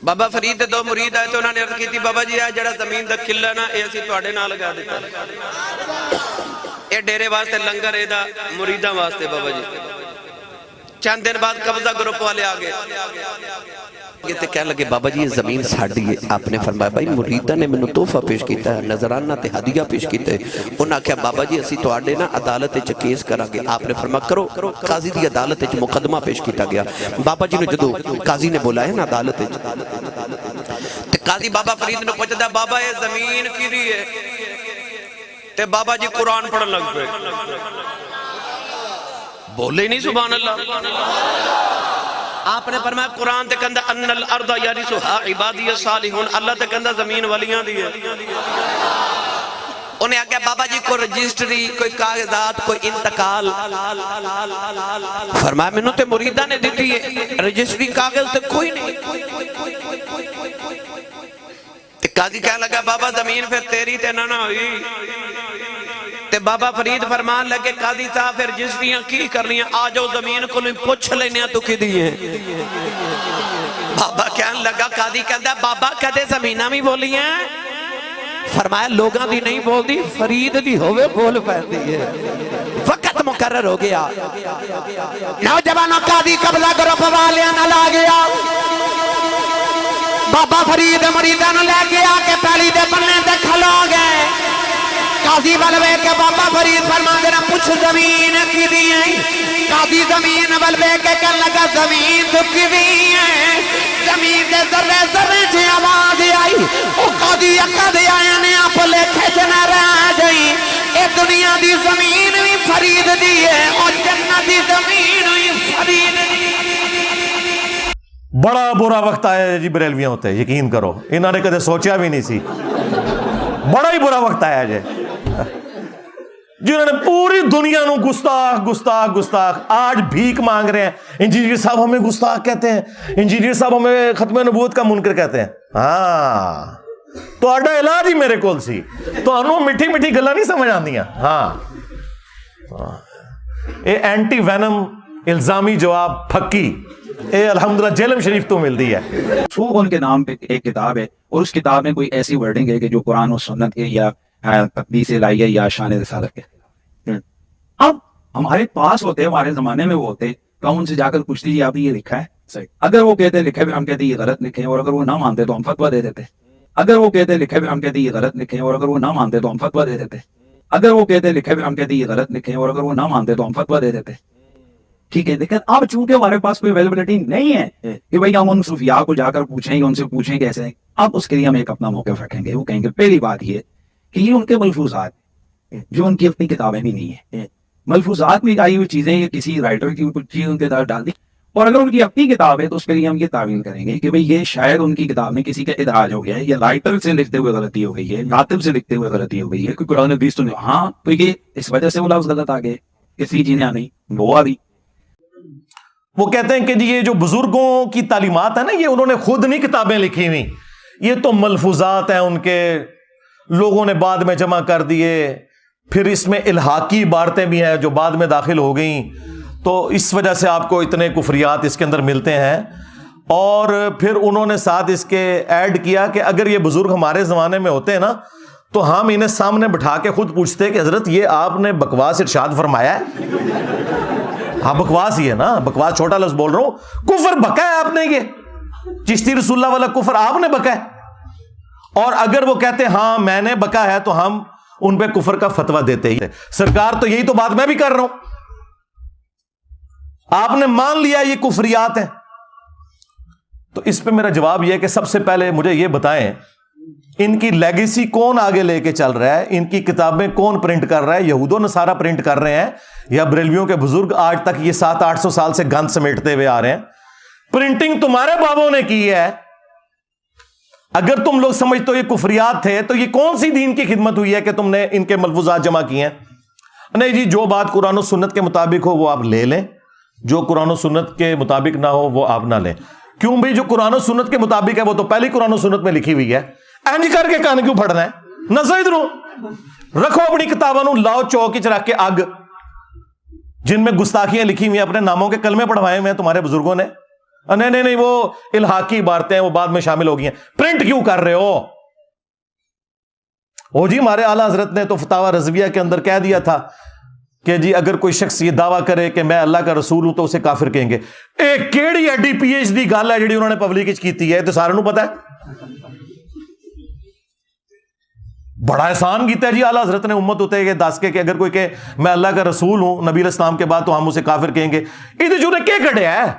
بابا فرید دے دو مرید آئے تو انہوں نے عرض کی تھی بابا جی آئے جڑا زمین دا کھلا نا اے اسی توڑے نہ لگا دیتا اے ڈیرے واسطے لنگر اے دا مریدہ واسطے بابا جی چند دن بعد قبضہ گروپ والے آگے یہ تے کہنے لگے بابا جی یہ زمین ساڑھی ہے. آپ نے فرمایا بھائی مریدہ نے میں نے تحفہ پیش کیتا ہے نظرانہ تے ہدیہ پیش کیتا ہے. انہوں نے کہا بابا جی اسی تو آڑے نا عدالت چ کیس کرا گے. آپ نے فرمایا کرو قاضی دی عدالت چ مقدمہ پیش کیتا گیا. بابا جی نے جدو قاضی نے بولا ہے نا عدالت تے قاضی بابا فرید نے پوچھتا ہے بابا یہ زمین کی دی ہے تے بابا جی قرآن پڑھن لگ پہ بولے نہیں سبحان اللہ. آپ نے فرمایا قرآن تے کہندہ ان الارض یرثھا عبادی الصالحون اللہ تے کہندہ زمین ولیاں دی ہے. انہیں آگیا بابا جی کوئی رجسٹری کوئی کاغذات کوئی انتقال فرمایا میں نے تے مریدہ نے دیتی ہے رجسٹری کاغذ تے کوئی نہیں. قاضی کہنے لگا بابا زمین پھر تیری تے نہ ہوئی تے بابا فرید فرمان لگے قاضی صاحب پھر رجسٹریاں کی کرنی ہیں آجو زمین کو نہیں پوچھ لینے تو کی دیئے. بابا کہنے لگا قاضی کہتا بابا کہتے زمینہ بھی بولی ہیں فرمایا لوگاں دی نہیں بول دی فرید دی ہوئے بول پہن دی ہے. وقت مقرر ہو گیا نوجوانوں قاضی قبضہ گروپ والیاں نہ لا گیا. بابا فرید مریدہ نہ لے گیا کہ پہلی دے بننے دے کھلو گئے. قاضی بلوے کے بابا فرید فرما دینا پوچھ زمین کی دی ہیں. قاضی زمین بلوے کے کر لگا زمین تو کی دی ہیں. زمین دے ذرے ذرے چھے آواز آئی او قاضی اکا دے آیا نے آپ لے کھچنا رہ جائی. اے دنیا دی زمین بھی فرید دی ہے اور جنت دی زمین بھی فرید دی ہے. بڑا برا وقت آیا ہے جی بریلویاں ہوتے ہیں یقین کرو انہوں نے کدے سوچیا بھی نہیں سی. بڑا ہی برا وقت آیا جی جنہوں نے پوری دنیا نو گستاخ گستاخ گستاخ آج بھیک مانگ رہے ہیں. انجینئر صاحب ہمیں گستاخ کہتے ہیں انجینئر صاحب ہمیں ختم نبوت کا منکر کہتے ہیں. ہاں تو آڈا علاج ہی میرے کول سی تو انہوں مٹھی مٹھی گلا نہیں سمجھ آندیاں. ہاں اے اینٹی وینم الزامی جواب پھکی اے الحمدللہ جیلم شریف تو مل دی ہے. ان کے نام پہ ایک کتاب ہے اور اس کتاب میں کوئی ایسی ورڈنگ ہے کہ جو قرآن و سنت کے یا تقدیس الہیہ یا شان رسالت کے. اب ہمارے پاس ہوتے ہمارے زمانے میں وہ ہوتے تو ہم ان سے جا کر پوچھتے جی آپ نے یہ لکھا ہے اگر وہ کہتے لکھے پھر ہم کہتے یہ غلط لکھے اور اگر وہ نہ مانتے تو ہم فتویٰ دے دیتے. اگر وہ کہتے لکھے پھر ہم کہتے یہ غلط لکھے اور اگر وہ نہ مانتے تو ہم فتویٰ دے دیتے. اگر وہ کہتے لکھے پھر ہم کہتے یہ غلط لکھے اور اگر وہ نہ مانتے تو ہم فتویٰ دے دیتے. ٹھیک ہے لیکن اب چونکہ ہمارے پاس کوئی اویلیبلٹی نہیں ہے کہ بھائی ہم ان صوفیاء کو جا کر پوچھیں گے ان سے پوچھیں کیسے ہیں. اب اس کے لیے ہم ایک اپنا موقف رکھیں گے. وہ کہیں گے پہلی بات یہ کہ یہ ان کے ملفوظات جو ان کی اپنی کتابیں بھی نہیں ہیں ملفوظات میں آئی ہوئی چیزیں یہ کسی رائٹر کی کچھ چیز ان کے ساتھ ڈال دی اور اگر ان کی اپنی کتاب ہے تو اس کے لیے ہم یہ تعویل کریں گے کہ بھئی یہ شاید ان کی کتاب میں کسی کا ادراج ہو گیا ہے یا رائٹر سے لکھتے ہوئے غلطی ہو گئی ہے کاتب سے لکھتے ہوئے غلطی ہو گئی ہے کوئی قرآن حدیث تو نہیں. ہاں تو یہ اس وجہ سے وہ لفظ غلط آ گئے کسی چیزیں آ نہیں وہ آ رہی. وہ کہتے ہیں کہ جی یہ جو بزرگوں کی تعلیمات ہیں نا یہ انہوں نے خود نہیں کتابیں لکھی ہوئی یہ تو ملفوظات ہیں ان کے لوگوں نے بعد میں جمع کر دیے. پھر اس میں الحاقی عبارتیں بھی ہیں جو بعد میں داخل ہو گئیں تو اس وجہ سے آپ کو اتنے کفریات اس کے اندر ملتے ہیں. اور پھر انہوں نے ساتھ اس کے ایڈ کیا کہ اگر یہ بزرگ ہمارے زمانے میں ہوتے ہیں نا تو ہم انہیں سامنے بٹھا کے خود پوچھتے کہ حضرت یہ آپ نے بکواس ارشاد فرمایا ہے. ہاں بکواس ہی ہے نا بکواس چھوٹا لفظ بول رہا ہوں کفر بکا ہے آپ نے یہ چشتی رسول اللہ والا کفر آپ نے بکا ہے. اور اگر وہ کہتے ہاں میں نے بکا ہے تو ہم ان پہ کفر کا فتویٰ دیتے ہی. سرکار تو یہی تو بات میں بھی کر رہا ہوں آپ نے مان لیا یہ کفریات ہیں. تو اس پہ میرا جواب یہ ہے کہ سب سے پہلے مجھے یہ بتائیں ان کی لیگیسی کون آگے لے کے چل رہا ہے ان کی کتابیں کون پرنٹ کر رہا ہے یہود و نصارہ پرنٹ کر رہے ہیں یا بریلویوں کے بزرگ آج تک یہ 700-800 سال سے گند سمیٹتے ہوئے آ رہے ہیں. پرنٹنگ تمہارے بابوں نے کی ہے. اگر تم لوگ سمجھتے ہو یہ کفریات تھے تو یہ کون سی دین کی خدمت ہوئی ہے کہ تم نے ان کے ملفوظات جمع کیے ہیں. نہیں جی جو بات قرآن و سنت کے مطابق ہو وہ آپ لے لیں جو قرآن و سنت کے مطابق نہ ہو وہ آپ نہ لیں. کیوں بھائی جو قرآن و سنت کے مطابق ہے وہ تو پہلی قرآن و سنت میں لکھی ہوئی ہے. اینج کر کے کان کیوں پھڑنا ہے نظر ادھر رکھو اپنی کتابوں لاؤ چوک چ رکھ کے اگ جن میں گستاخیاں لکھی ہوئی ہیں اپنے ناموں کے کلمے پڑھوائے ہوئے ہیں تمہارے بزرگوں نے نہیں وہ الحاقی عبارتیں ہیں، وہ بعد میں شامل ہو گئی ہیں، پرنٹ کیوں کر رہے ہو؟ جی ہمارے اعلیٰ حضرت نے تو فتاوی رضویہ کے اندر کہہ دیا تھا کہ جی اگر کوئی شخص یہ دعویٰ کرے کہ میں اللہ کا رسول ہوں تو اسے کافر کہیں گے. ایک کیڑی ایڈی پی ایچ ڈی گل ہے جڑی انہوں نے پبلک کی ہے، تو سارے نو پتا ہے. بڑا احسان کیتا ہے جی اعلیٰ حضرت نے امت ہوتے کہ دس کے کہ اگر کوئی کہ میں اللہ کا رسول ہوں نبی علیہ السلام کے بعد تو ہم اسے کافر کہیں گے. یہ جو نے کیا کڑیا ہے.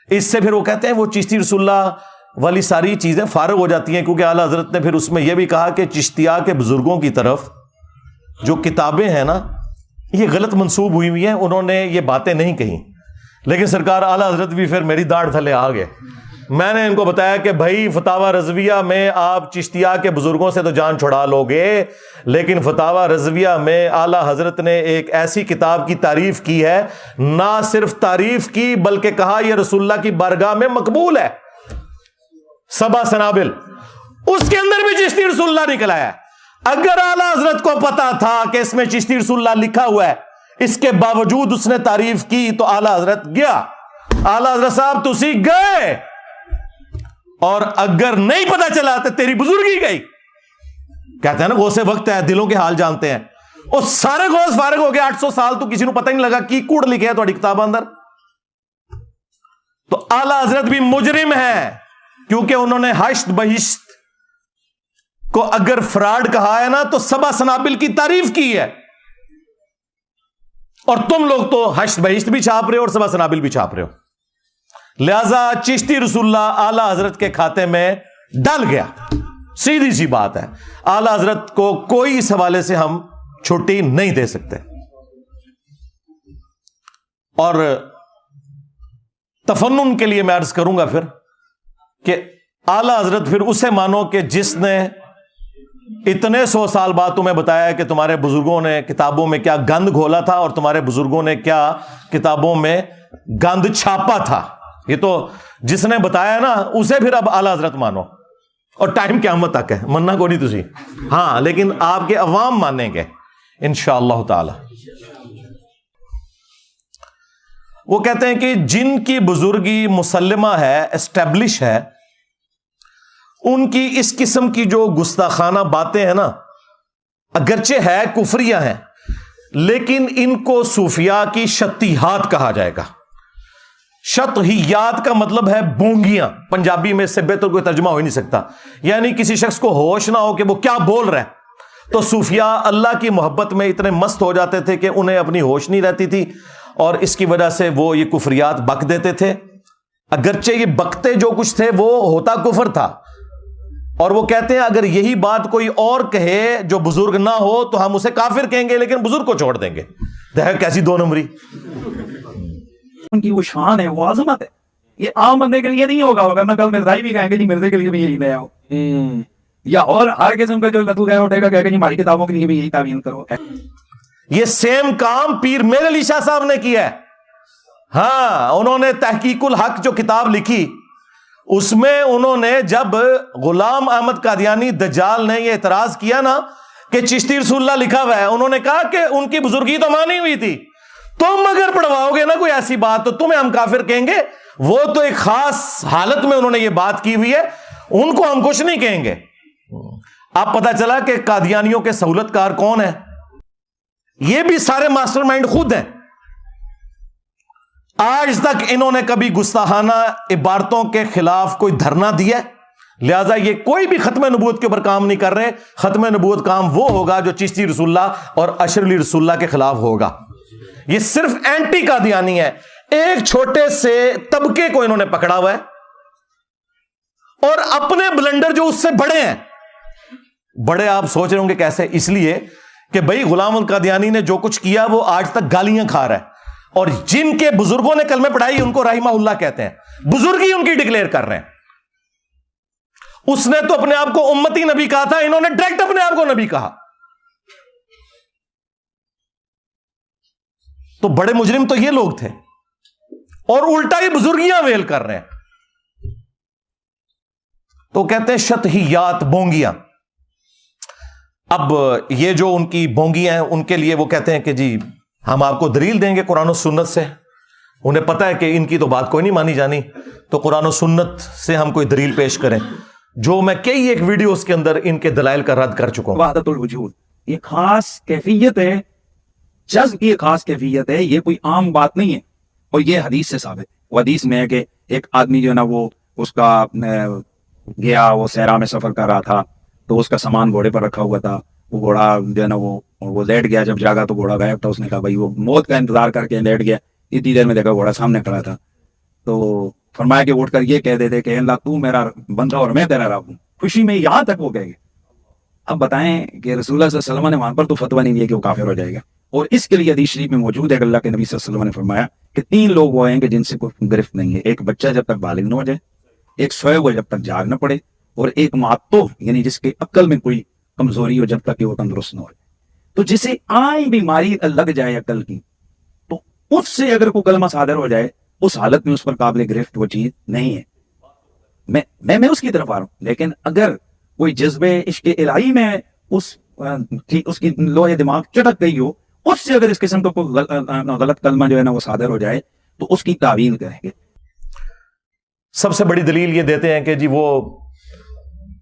اس سے پھر وہ کہتے ہیں وہ چشتی رسول اللہ والی ساری چیزیں فارغ ہو جاتی ہیں، کیونکہ اعلیٰ حضرت نے پھر اس میں یہ بھی کہا کہ چشتیہ کے بزرگوں کی طرف جو کتابیں ہیں نا یہ غلط منسوب ہوئی ہوئی ہیں، انہوں نے یہ باتیں نہیں کہیں. لیکن سرکار اعلیٰ حضرت بھی پھر میری داڑھ تھلے آ گئے. میں نے ان کو بتایا کہ بھائی فتاوی رضویہ میں آپ چشتیہ کے بزرگوں سے تو جان چھڑا لو گے، لیکن فتاوی رضویہ میں اعلیٰ حضرت نے ایک ایسی کتاب کی تعریف کی ہے، نہ صرف تعریف کی بلکہ کہا یہ رسول اللہ کی بارگاہ میں مقبول ہے. سبع سنابل اس کے اندر بھی چشتی رسول اللہ نکلا ہے. اگر اعلیٰ حضرت کو پتا تھا کہ اس میں چشتی رسول اللہ لکھا ہوا ہے، اس کے باوجود اس نے تعریف کی تو اعلیٰ حضرت گیا. اعلیٰ حضرت صاحب تسی گئے، اور اگر نہیں پتا چلا تو تیری بزرگی گئی. کہتے ہیں نا غوث وقت ہے، دلوں کے حال جانتے ہیں. اور سارے غوث فارغ ہو گئے 800 سال تو کسی کو پتہ نہیں لگا کی کوڑ لکھے ہے تھوڑی کتاب اندر. تو اعلیٰ حضرت بھی مجرم ہے، کیونکہ انہوں نے حشت بہشت کو اگر فراڈ کہا ہے نا تو سبع سنابل کی تعریف کی ہے، اور تم لوگ تو حشت بہشت بھی چھاپ رہے ہو اور سبع سنابل بھی چھاپ رہے ہو. لہذا چشتی رسول اللہ اعلیٰ حضرت کے کھاتے میں ڈل گیا. سیدھی سی بات ہے، اعلیٰ حضرت کو کوئی اس حوالے سے ہم چھٹی نہیں دے سکتے. اور تفنن کے لیے میں عرض کروں گا پھر کہ اعلیٰ حضرت پھر اسے مانو کہ جس نے اتنے 100 سال بعد تمہیں بتایا کہ تمہارے بزرگوں نے کتابوں میں کیا گند گھولا تھا اور تمہارے بزرگوں نے کیا کتابوں میں گند چھاپا تھا. یہ تو جس نے بتایا نا اسے پھر اب اعلیٰ حضرت مانو، اور ٹائم قیامت تک ہے، مننا کو نہیں تسی. ہاں لیکن آپ کے عوام مانیں گے انشاءاللہ تعالی. وہ کہتے ہیں کہ جن کی بزرگی مسلمہ ہے، اسٹیبلش ہے، ان کی اس قسم کی جو گستاخانہ باتیں ہیں نا اگرچہ ہے کفریہ ہیں، لیکن ان کو صوفیاء کی شتیہات کہا جائے گا. شتہیات کا مطلب ہے بونگیاں. پنجابی میں اس سے بہتر کوئی ترجمہ ہو ہی نہیں سکتا. یعنی کسی شخص کو ہوش نہ ہو کہ وہ کیا بول رہے ہیں. تو صوفیاء اللہ کی محبت میں اتنے مست ہو جاتے تھے کہ انہیں اپنی ہوش نہیں رہتی تھی، اور اس کی وجہ سے وہ یہ کفریات بک دیتے تھے. اگرچہ یہ بکتے جو کچھ تھے وہ ہوتا کفر تھا، اور وہ کہتے ہیں اگر یہی بات کوئی اور کہے جو بزرگ نہ ہو تو ہم اسے کافر کہیں گے لیکن بزرگ کو چھوڑ دیں گے. دیکھ کیسی دو نمبری. ان کی وہ شان ہے، وہ عظمت ہے. یہ عام بندے کے لیے نہیں ہوگا میں کل مرزائی بھی کہیں گے جی مرزے کے لیے بھی یہی لے آؤ، یا اور ہر قسم کا جو لطو گیا اٹھے گا کہے گا جی ہماری کتابوں کے لیے بھی یہی تعویل کرو. یہ سیم کام پیر میر علی شاہ صاحب نے کیا ہے. ہاں انہوں نے تحقیق الحق جو کتاب لکھی، اس میں انہوں نے جب غلام احمد قادیانی دجال نے یہ اعتراض کیا نا کہ چشتی رسول اللہ لکھا ہوا ہے، انہوں نے کہا کہ ان کی بزرگی تو مانی ہوئی تھی، تم اگر پڑھواؤ گے نا کوئی ایسی بات تو تمہیں ہم کافر کہیں گے. وہ تو ایک خاص حالت میں انہوں نے یہ بات کی ہوئی ہے، ان کو ہم کچھ نہیں کہیں گے. اب پتا چلا کہ قادیانیوں کے سہولت کار کون ہیں؟ یہ بھی سارے ماسٹر مائنڈ خود ہیں. آج تک انہوں نے کبھی گستاخانہ عبارتوں کے خلاف کوئی دھرنا دیا ہے، لہذا یہ کوئی بھی ختم نبوت کے اوپر کام نہیں کر رہے. ختم نبوت کام وہ ہوگا جو چشتی رسول اللہ اور اشر علی رسول اللہ کے خلاف ہوگا. یہ صرف اینٹی قادیانی ہے. ایک چھوٹے سے طبقے کو انہوں نے پکڑا ہوا ہے، اور اپنے بلنڈر جو اس سے بڑے ہیں. بڑے آپ سوچ رہے ہوں گے کیسے؟ اس لیے کہ بھائی غلام القادیانی نے جو کچھ کیا وہ آج تک گالیاں کھا رہا ہے، اور جن کے بزرگوں نے کلمے پڑھائی ان کو رحمہ اللہ کہتے ہیں. بزرگی ان کی ڈکلیئر کر رہے ہیں. اس نے تو اپنے آپ کو امتی نبی کہا تھا، انہوں نے ڈائریکٹ اپنے آپ کو نبی کہا. تو بڑے مجرم تو یہ لوگ تھے، اور الٹا ہی بزرگیاں ویل کر رہے ہیں. تو کہتے ہیں شتہیات، بونگیاں. اب یہ جو ان کی بونگیاں ہیں ان کے لیے وہ کہتے ہیں کہ جی ہم آپ کو دلیل دیں گے قرآن و سنت سے. انہیں پتہ ہے کہ ان کی تو بات کوئی نہیں مانی جانی، تو قرآن و سنت سے ہم کوئی دلیل پیش کریں، جو میں کئی ایک ویڈیوز کے اندر ان کے دلائل کا رد کر چکا ہوں۔ وحدت الوجود یہ خاص کیفیت ہے، جذب کی خاص کیفیت ہے، یہ کوئی عام بات نہیں ہے، اور یہ حدیث سے ثابت ہے۔ وہ حدیث میں ہے کہ ایک آدمی جو ہے نا وہ اس کا گیا، وہ صحرا میں سفر کر رہا تھا، تو اس کا سامان گھوڑے پر رکھا ہوا تھا، وہ گھوڑا جو ہے نا وہ لیٹ گیا، جب جاگا تو گھوڑا غائب تھا۔ اس نے کہا بھائی وہ موت کا انتظار کر کے لیٹ گیا، اتنی دیر میں دیکھا گھوڑا سامنے کھڑا تھا، تو فرمایا کہ اٹھ کر یہ کہہ دیتے کہ اللہ تو میرا بندہ اور میں تیرا رب ہوں، خوشی میں یہاں تک وہ کہہ گئے۔ اب بتائیں کہ رسول اللہ صلی اللہ علیہ وسلم نے وہاں پر تو فتویٰ نہیں دیا کہ وہ کافر ہو جائے گا، اور اس کے لیے حدیث شریف میں موجود ہے کہ اللہ کے نبی صلی اللہ علیہ وسلم نے فرمایا کہ 3 لوگ وہ ہیں کہ جن سے کوئی گرفت نہیں ہے، ایک بچہ جب تک بالغ نہ ہو جائے، ایک سوئے ہوئے جب تک جاگ نہ پڑے، اور ایک معتوہ یعنی جس کے عقل میں کوئی کمزوری ہو جب تک کہ وہ تندرست نہ ہو جائے۔ تو جسے آئی بیماری لگ جائے عقل کی، تو اس سے اگر کوئی کلمہ صادر ہو جائے، اس حالت میں اس پر قابل گرفت وہ چیز نہیں ہے۔ میں اس کی طرف آ رہا ہوں، لیکن اگر کوئی جذبے عشق الہی میں اس کی لوہے دماغ چٹک گئی ہو، اس سے اگر اس قسم کا کوئی غلط کلمہ جو ہے نا وہ صادر ہو جائے، تو اس کی تعویل کریں گے۔ سب سے بڑی دلیل یہ دیتے ہیں کہ جی وہ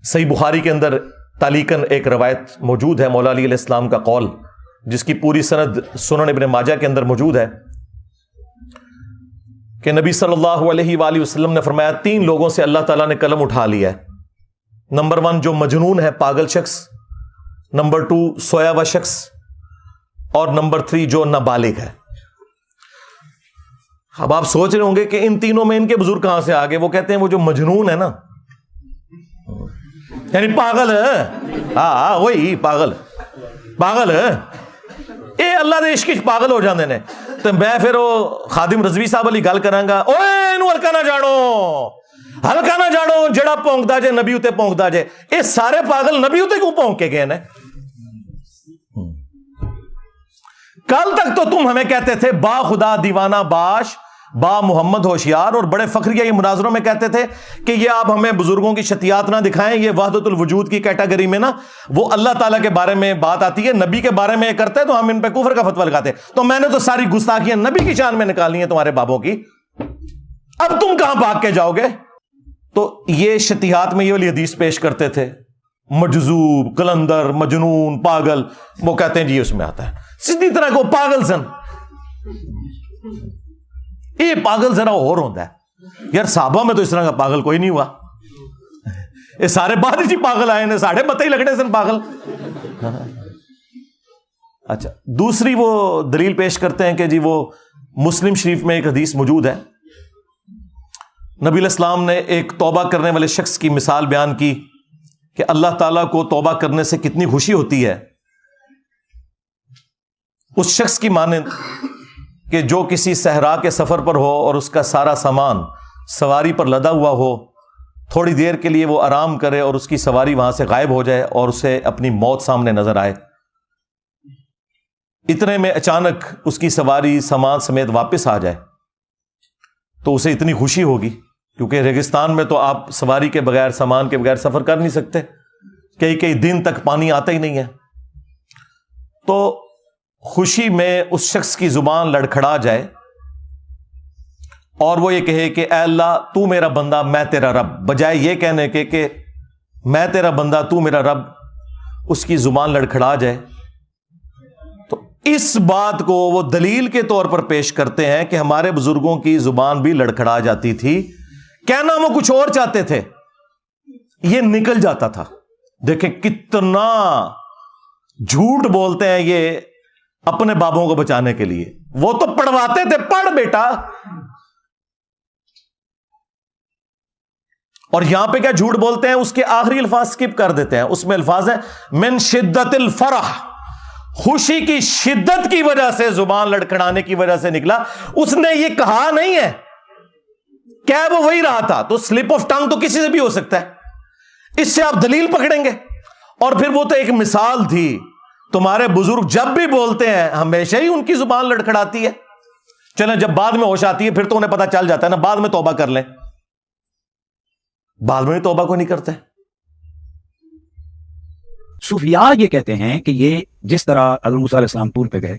صحیح بخاری کے اندر تعلیقاً ایک روایت موجود ہے مولا علی علیہ السلام کا قول، جس کی پوری سند سنن ابن ماجہ کے اندر موجود ہے، کہ نبی صلی اللہ علیہ وآلہ وسلم نے فرمایا 3 لوگوں سے اللہ تعالیٰ نے قلم اٹھا لیا ہے۔ نمبر 1 جو مجنون ہے، پاگل شخص، نمبر 2 سویا ہوا شخص، اور نمبر 3 جو نابالغ ہے۔ اب آپ سوچ رہے ہوں گے کہ ان تینوں میں ان کے بزرگ کہاں سے آگے؟ وہ کہتے ہیں وہ جو مجنون ہے نا، یعنی پاگل ہے، ہاں وہی پاگل ہے، اے اللہ دے عشق پاگل ہو جاندے نے۔ تو میں پھر وہ خادم رضوی صاحب علی گل کراں گا، اوے اینو ہلکا نہ جاڑو جڑا پونکدا جے نبی اتے پونکدا جے۔ اے سارے پاگل نبی اتے کیوں پونک کے گئے نے؟ کل تک تو تم ہمیں کہتے تھے با خدا دیوانہ باش، با محمد ہوشیار، اور بڑے فخریہ یہ مناظروں میں کہتے تھے کہ یہ آپ ہمیں بزرگوں کی شتیات نہ دکھائیں، یہ وحدت الوجود کی کیٹیگری میں نا وہ اللہ تعالیٰ کے بارے میں بات آتی ہے، نبی کے بارے میں کرتے ہیں تو ہم ان پہ کفر کا فتویٰ لگاتے ہیں۔ تو میں نے تو ساری گستاخیاں نبی کی شان میں نکالنی ہیں تمہارے بابوں کی، اب تم کہاں بھاگ کے جاؤ گے؟ تو یہ شتیات میں یہ والی حدیث پیش کرتے تھے، مجذوب، قلندر، مجنون، پاگل، وہ کہتے ہیں جی اس میں آتا ہے سیدھی طرح کو پاگل سن۔ یہ پاگل ذرا اور ہوتا ہے یار، صحابہ میں تو اس طرح کا پاگل کوئی نہیں ہوا، یہ سارے بعد ہی پاگل آئے نے، ساڑھے متے ہی لگنے سن پاگل۔ اچھا دوسری وہ دلیل پیش کرتے ہیں کہ جی وہ مسلم شریف میں ایک حدیث موجود ہے، نبی علیہ السلام نے ایک توبہ کرنے والے شخص کی مثال بیان کی کہ اللہ تعالیٰ کو توبہ کرنے سے کتنی خوشی ہوتی ہے، اس شخص کی مانند کہ جو کسی صحرا کے سفر پر ہو اور اس کا سارا سامان سواری پر لدا ہوا ہو، تھوڑی دیر کے لیے وہ آرام کرے اور اس کی سواری وہاں سے غائب ہو جائے اور اسے اپنی موت سامنے نظر آئے، اتنے میں اچانک اس کی سواری سامان سمیت واپس آ جائے تو اسے اتنی خوشی ہوگی، کیونکہ ریگستان میں تو آپ سواری کے بغیر، سامان کے بغیر سفر کر نہیں سکتے، کئی دن تک پانی آتا ہی نہیں ہے، تو خوشی میں اس شخص کی زبان لڑکھڑا جائے اور وہ یہ کہے کہ اے اللہ تو میرا بندہ میں تیرا رب، بجائے یہ کہنے کے کہ میں تیرا بندہ تو میرا رب، اس کی زبان لڑکھڑا جائے، تو اس بات کو وہ دلیل کے طور پر پیش کرتے ہیں کہ ہمارے بزرگوں کی زبان بھی لڑکھڑا جاتی تھی، کہنا وہ کچھ اور چاہتے تھے، یہ نکل جاتا تھا۔ دیکھیں کتنا جھوٹ بولتے ہیں یہ اپنے بابوں کو بچانے کے لیے، وہ تو پڑھواتے تھے، پڑھ بیٹا، اور یہاں پہ کیا جھوٹ بولتے ہیں، اس کے آخری الفاظ سکپ کر دیتے ہیں، اس میں الفاظ ہیں من شدت الفرح، خوشی کی شدت کی وجہ سے، زبان لڑکھڑانے کی وجہ سے نکلا، اس نے یہ کہا نہیں ہے، کیا وہ وہی رہا تھا، تو سلپ آف ٹنگ تو کسی سے بھی ہو سکتا ہے، اس سے آپ دلیل پکڑیں گے، اور پھر وہ تو ایک مثال تھی، تمہارے بزرگ جب بھی بولتے ہیں ہمیشہ ہی ان کی زبان لڑکھڑاتی ہے، چلیں جب بعد میں ہوش آتی ہے پھر تو انہیں پتا چل جاتا ہے نا، بعد میں توبہ کر لیں، بعد میں توبہ کو نہیں کرتے۔ صوفیاء یہ کہتے ہیں کہ یہ جس طرح حضرت موسیٰ علیہ السلام طور پہ گئے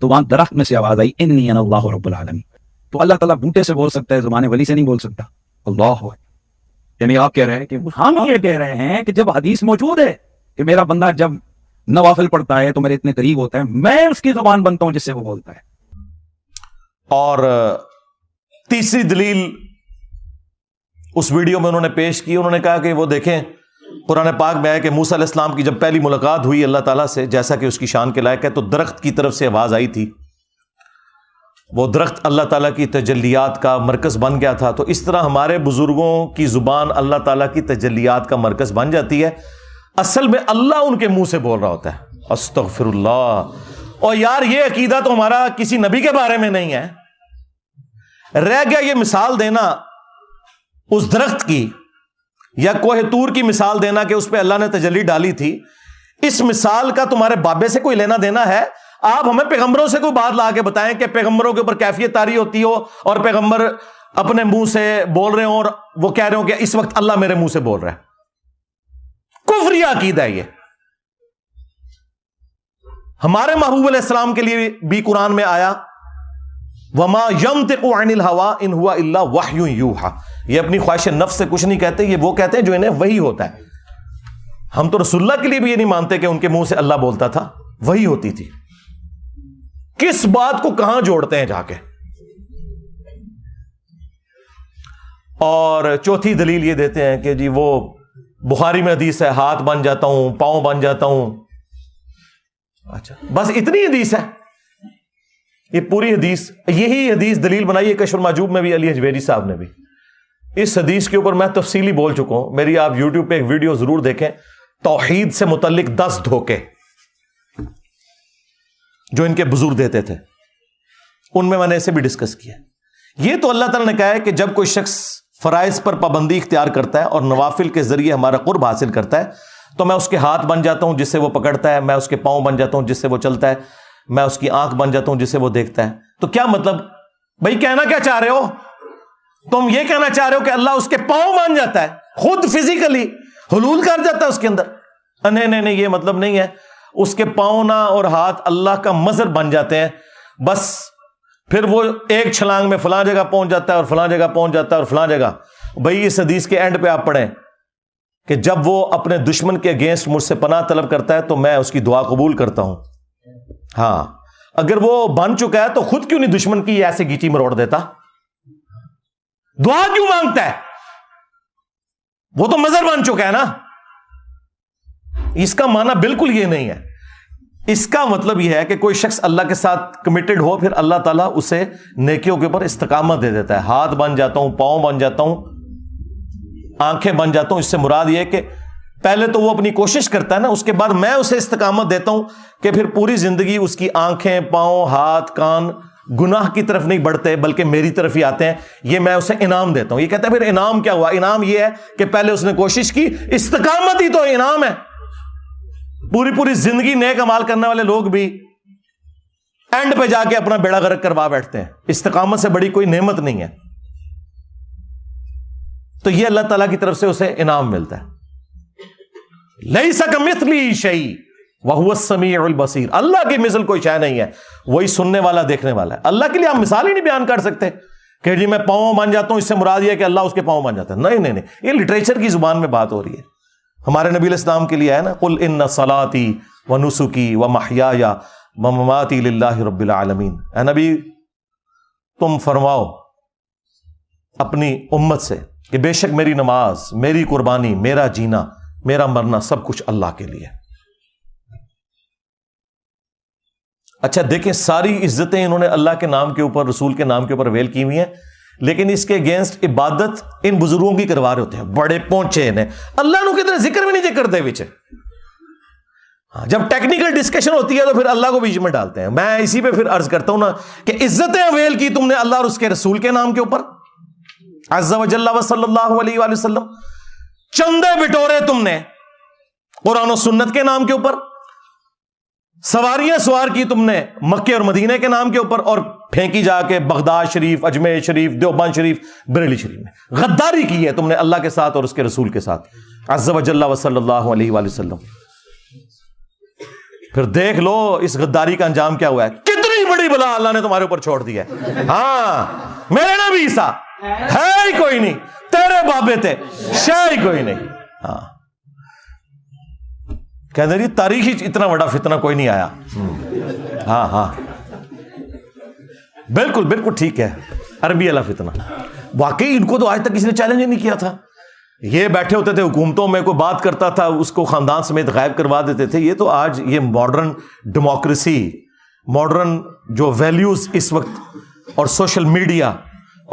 تو وہاں درخت میں سے آواز آئی انی انا اللہ رب العالمین، تو اللہ تعالیٰ بوٹے سے بول سکتا ہے، زمانے ولی سے نہیں بول سکتا. اللہ اکبر. یعنی آپ کہہ رہے ہیں کہ ہم یہ کہہ رہے ہیں کہ جب حدیث موجود ہے کہ میرا بندہ جب نوافل پڑھتا ہے تو میرے اتنے قریب ہوتا ہے، میں اس کی زبان بنتا ہوں جس سے وہ بولتا ہے. اور تیسری دلیل اس ویڈیو میں انہوں نے پیش کی، انہوں نے کہا کہ وہ دیکھیں قرآن پاک میں ہے کہ موسیٰ علیہ السلام کی جب پہلی ملاقات ہوئی اللہ تعالیٰ سے، جیسا کہ اس کی شان کے لائق ہے، تو درخت کی طرف سے آواز آئی تھی. وہ درخت اللہ تعالیٰ کی تجلیات کا مرکز بن گیا تھا. تو اس طرح ہمارے بزرگوں کی زبان اللہ تعالیٰ کی تجلیات کا مرکز بن جاتی ہے. اصل میں اللہ ان کے منہ سے بول رہا ہوتا ہے. استغفر اللہ. اور یار یہ عقیدہ تو ہمارا کسی نبی کے بارے میں نہیں ہے. رہ گیا یہ مثال دینا اس درخت کی یا کوہ طور کی مثال دینا کہ اس پہ اللہ نے تجلی ڈالی تھی. اس مثال کا تمہارے بابے سے کوئی لینا دینا ہے؟ آپ ہمیں پیغمبروں سے کوئی بات لا کے بتائیں کہ پیغمبروں کے اوپر کیفیت طاری ہوتی ہو اور پیغمبر اپنے منہ سے بول رہے ہوں اور وہ کہہ رہے ہوں کہ اس وقت اللہ میرے منہ سے بول رہا ہے. کفری عقیدہ ہے یہ. ہمارے محبوب علیہ السلام کے لیے بھی قرآن میں آیا وما ينطق عن الهوى ان هو الا وحی یوحى. یہ اپنی خواہش نفس سے کچھ نہیں کہتے، یہ وہ کہتے ہیں جو انہیں وحی ہوتا ہے. ہم تو رسول اللہ کے لیے بھی یہ نہیں مانتے کہ ان کے منہ سے اللہ بولتا تھا، وحی ہوتی تھی. کس بات کو کہاں جوڑتے ہیں جا کے. اور چوتھی دلیل یہ دیتے ہیں کہ جی وہ بخاری میں حدیث ہے ہاتھ بن جاتا ہوں، پاؤں بن جاتا ہوں. اچھا بس اتنی حدیث ہے؟ یہ پوری حدیث، یہی حدیث دلیل بنائی ہے کشف المحجوب میں بھی علی حجویری صاحب نے بھی. اس حدیث کے اوپر میں تفصیلی بول چکا ہوں. میری آپ یوٹیوب پہ ایک ویڈیو ضرور دیکھیں، توحید سے متعلق 10 دھوکے جو ان کے بزرگ دیتے تھے، ان میں نے اسے بھی ڈسکس کیا. یہ تو اللہ تعالیٰ نے کہا ہے کہ جب کوئی شخص فرائض پر پابندی اختیار کرتا ہے اور نوافل کے ذریعے ہمارا قرب حاصل کرتا ہے تو میں اس کے ہاتھ بن جاتا ہوں جس سے وہ پکڑتا ہے، میں اس کے پاؤں بن جاتا ہوں جس سے وہ چلتا ہے، میں اس کی آنکھ بن جاتا ہوں جس سے وہ دیکھتا ہے. تو کیا مطلب بھائی کہنا کیا چاہ رہے ہو؟ تم یہ کہنا چاہ رہے ہو کہ اللہ اس کے پاؤں بن جاتا ہے، خود فزیکلی حلول کر جاتا ہے اس کے اندر؟ نہیں، یہ مطلب نہیں ہے. اس کے پاؤں نہ اور ہاتھ اللہ کا مظہر بن جاتے ہیں. بس پھر وہ ایک چھلانگ میں فلاں جگہ پہنچ جاتا ہے اور فلاں جگہ پہنچ جاتا ہے اور فلاں جگہ. بھائی اس حدیث کے اینڈ پہ آپ پڑھیں کہ جب وہ اپنے دشمن کے اگینسٹ مجھ سے پناہ طلب کرتا ہے تو میں اس کی دعا قبول کرتا ہوں. ہاں اگر وہ بن چکا ہے تو خود کیوں نہیں دشمن کی ایسے گیچی مروڑ دیتا؟ دعا کیوں مانگتا ہے؟ وہ تو مظہر بن چکا ہے نا. اس کا معنی بالکل یہ نہیں ہے. اس کا مطلب یہ ہے کہ کوئی شخص اللہ کے ساتھ کمیٹڈ ہو، پھر اللہ تعالیٰ اسے نیکیوں کے اوپر استقامت دے دیتا ہے. ہاتھ بن جاتا ہوں، پاؤں بن جاتا ہوں، آنکھیں بن جاتا ہوں. اس سے مراد یہ ہے کہ پہلے تو وہ اپنی کوشش کرتا ہے نا، اس کے بعد میں اسے استقامت دیتا ہوں کہ پھر پوری زندگی اس کی آنکھیں، پاؤں، ہاتھ، کان گناہ کی طرف نہیں بڑھتے بلکہ میری طرف ہی آتے ہیں. یہ میں اسے انعام دیتا ہوں. یہ کہتا ہے پھر انعام کیا ہوا؟ انعام یہ ہے کہ پہلے اس نے کوشش کی، استقامت ہی تو انعام ہے. پوری زندگی نیک عمال کرنے والے لوگ بھی اینڈ پہ جا کے اپنا بیڑا غرق کروا بیٹھتے ہیں. استقامت سے بڑی کوئی نعمت نہیں ہے. تو یہ اللہ تعالیٰ کی طرف سے اسے انعام ملتا ہے. لیس کمثلہ شیء وہو السمیع البصیر. اللہ کی مثل کوئی شے نہیں ہے، وہی سننے والا دیکھنے والا ہے. اللہ کے لیے آپ مثال ہی نہیں بیان کر سکتے کہ جی میں پاؤں بن جاتا ہوں، اس سے مراد یہ ہے کہ اللہ اس کے پاؤں بن جاتا ہے. نہیں، یہ لٹریچر کی زبان میں بات ہو رہی ہے. ہمارے نبی علیہ السلام کے لیے ہے نا، قل ان صلاتی ونسکی ومحیای ومماتی للہ رب العالمین. اے نبی تم فرماؤ اپنی امت سے کہ بے شک میری نماز، میری قربانی، میرا جینا، میرا مرنا سب کچھ اللہ کے لیے. اچھا دیکھیں ساری عزتیں انہوں نے اللہ کے نام کے اوپر، رسول کے نام کے اوپر ویل کی ہوئی ہیں، لیکن اس کے اگینسٹ عبادت ان بزرگوں کی کروا رہے ہوتے ہیں. بڑے پہنچے نے اللہ نو کدھر ذکر بھی نہیں کرتے وچ. جب ٹیکنیکل ڈسکشن ہوتی ہے تو پھر اللہ کو بیچ میں ڈالتے ہیں. میں اسی پہ پھر عرض کرتا ہوں نا کہ عزتیں اویل کی تم نے اللہ اور اس کے رسول کے نام کے اوپر، عز و جل و صلی اللہ علیہ وآلہ وسلم. چندے بٹورے تم نے قرآن و سنت کے نام کے اوپر، سواریاں سوار کی تم نے مکے اور مدینے کے نام کے اوپر، اور پھینکی جا کے بغداد شریف، اجمیر شریف، دیوبند شریف، بریلی شریف میں. غداری کی ہے تم نے اللہ کے ساتھ اور اس کے رسول کے ساتھ، عز و جل و صلی اللہ علیہ وآلہ وسلم. پھر دیکھ لو اس غداری کا انجام کیا ہوا ہے. کتنی بڑی ہی بلا اللہ نے تمہارے اوپر چھوڑ دیا ہے. ہاں میرے نبی عیسیٰ ہے ہی کوئی نہیں, تیرے بابے تھے شے ہی کوئی نہیں. ہاں کہتے ہیں تاریخی اتنا بڑا فتنہ کوئی نہیں آیا. ہاں ہاں بالکل بالکل ٹھیک ہے, عربی والا فتنہ. واقعی ان کو تو آج تک کسی نے چیلنج نہیں کیا تھا. یہ بیٹھے ہوتے تھے حکومتوں میں, کوئی بات کرتا تھا اس کو خاندان سمیت غائب کروا دیتے تھے. یہ تو آج یہ ماڈرن ڈیموکریسی, ماڈرن جو ویلیوز اس وقت اور سوشل میڈیا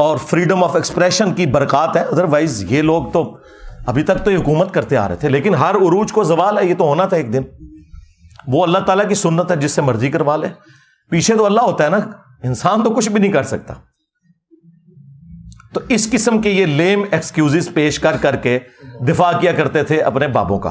اور فریڈم آف ایکسپریشن کی برکات ہے. ادروائز یہ لوگ تو ابھی تک تو یہ حکومت کرتے آ رہے تھے, لیکن ہر عروج کو زوال ہے, یہ تو ہونا تھا ایک دن. وہ اللہ تعالیٰ کی سنت ہے, جس سے مرضی کروا لے. پیچھے تو اللہ ہوتا ہے نا, انسان تو کچھ بھی نہیں کر سکتا. تو اس قسم کے یہ لیم ایکسکیوزز پیش کر کے دفاع کیا کرتے تھے اپنے بابوں کا.